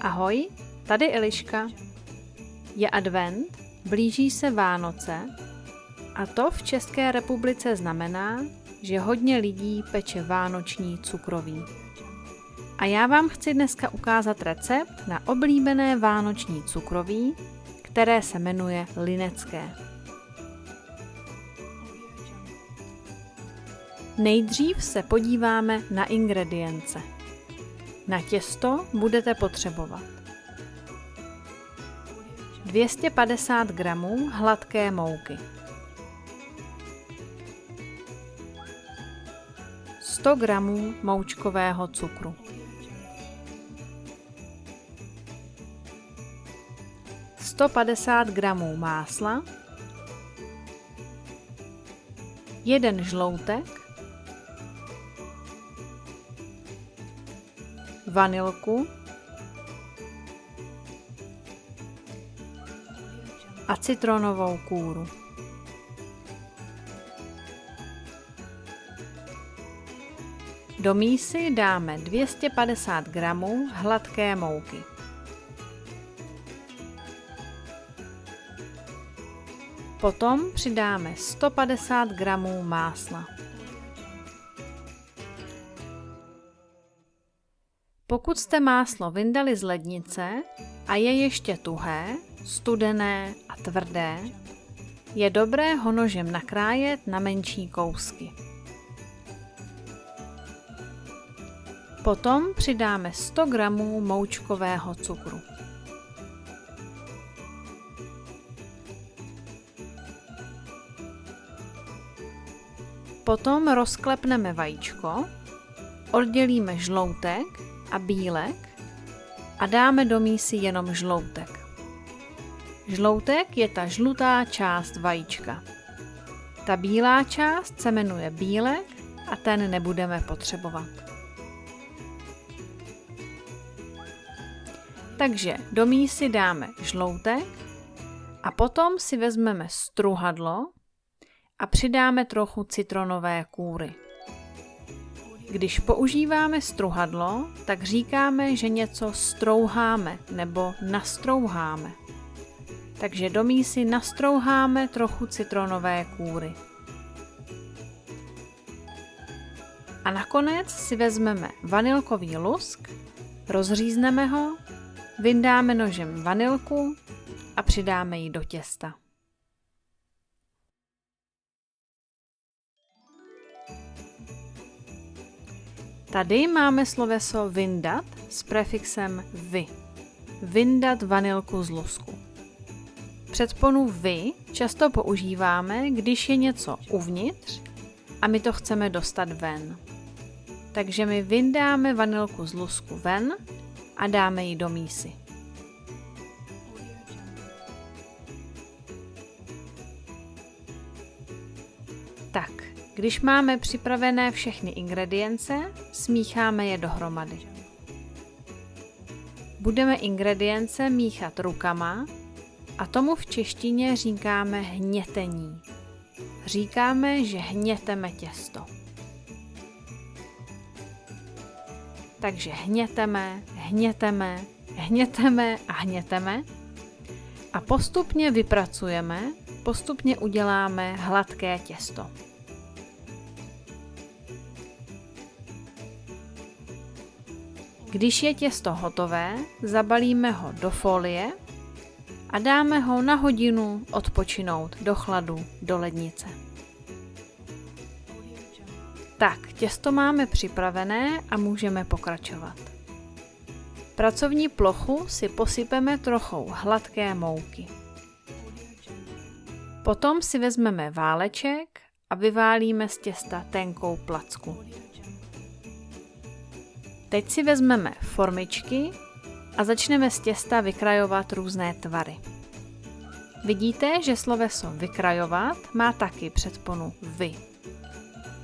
Ahoj, tady Eliška. Je advent, blíží se Vánoce a to v České republice znamená, že hodně lidí peče vánoční cukroví. A já vám chci dneska ukázat recept na oblíbené vánoční cukroví, které se jmenuje linecké. Nejdřív se podíváme na ingredience. Na těsto budete potřebovat 250 g hladké mouky, 100 g moučkového cukru, 150 g másla, 1 žloutek, vanilku a citronovou kůru. Do mísy dáme 250 g hladké mouky. Potom přidáme 150 g másla. Pokud jste máslo vyndali z lednice a je ještě tuhé, studené a tvrdé, je dobré ho nožem nakrájet na menší kousky. Potom přidáme 100 g moučkového cukru. Potom rozklepneme vajíčko, oddělíme žloutek a bílek a dáme do mísy jenom žloutek. Žloutek je ta žlutá část vajíčka. Ta bílá část se jmenuje bílek a ten nebudeme potřebovat. Takže do mísy dáme žloutek a potom si vezmeme struhadlo a přidáme trochu citronové kůry. Když používáme struhadlo, tak říkáme, že něco strouháme nebo nastrouháme. Takže do mísy nastrouháme trochu citronové kůry. A nakonec si vezmeme vanilkový lusk, rozřízneme ho, vyndáme nožem vanilku a přidáme ji do těsta. Tady máme sloveso vyndat s prefixem vy. Vyndat vanilku z lusku. Předponu vy často používáme, když je něco uvnitř a my to chceme dostat ven. Takže my vyndáme vanilku z lusku ven a dáme ji do mísy. Tak, když máme připravené všechny ingredience, smícháme je dohromady. Budeme ingredience míchat rukama a tomu v češtině říkáme hnětení. Říkáme, že hněteme těsto. Takže hněteme, hněteme, hněteme a hněteme a postupně vypracujeme, postupně uděláme hladké těsto. Když je těsto hotové, zabalíme ho do folie a dáme ho na hodinu odpočinout do chladu do lednice. Tak, těsto máme připravené a můžeme pokračovat. Pracovní plochu si posypeme trochou hladké mouky. Potom si vezmeme váleček a vyválíme z těsta tenkou placku. Teď si vezmeme formičky a začneme z těsta vykrajovat různé tvary. Vidíte, že sloveso vykrajovat má taky předponu vy.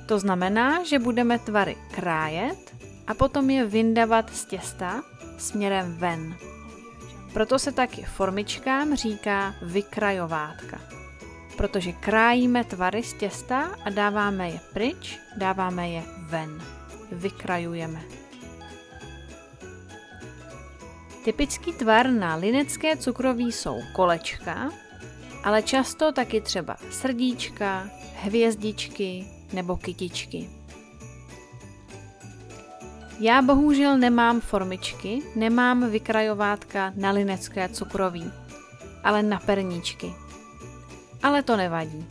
To znamená, že budeme tvary krájet a potom je vyndavat z těsta směrem ven. Proto se taky formičkám říká vykrajovátka. Protože krájíme tvary z těsta a dáváme je pryč, dáváme je ven. Vykrajujeme. Typický tvar na linecké cukroví jsou kolečka, ale často taky třeba srdíčka, hvězdičky nebo kytičky. Já bohužel nemám formičky, nemám vykrajovátka na linecké cukroví, ale na perníčky. Ale to nevadí.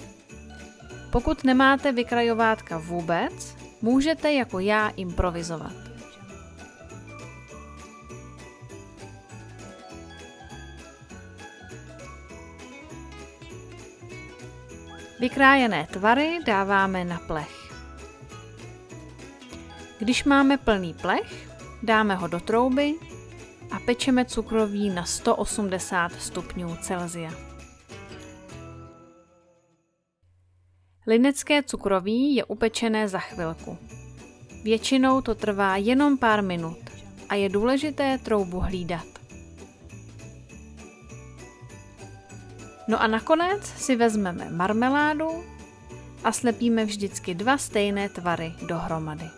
Pokud nemáte vykrajovátka vůbec, můžete jako já improvizovat. Vykrájené tvary dáváme na plech. Když máme plný plech, dáme ho do trouby a pečeme cukroví na 180 stupňů Celsia. Linecké cukroví je upečené za chvilku. Většinou to trvá jenom pár minut a je důležité troubu hlídat. No a nakonec si vezmeme marmeládu a slepíme vždycky 2 stejné tvary dohromady.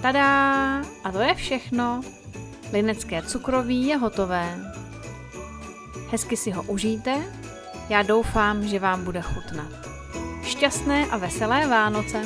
Tada! A to je všechno. Linecké cukroví je hotové. Hezky si ho užijte. Já doufám, že vám bude chutnat. Šťastné a veselé Vánoce!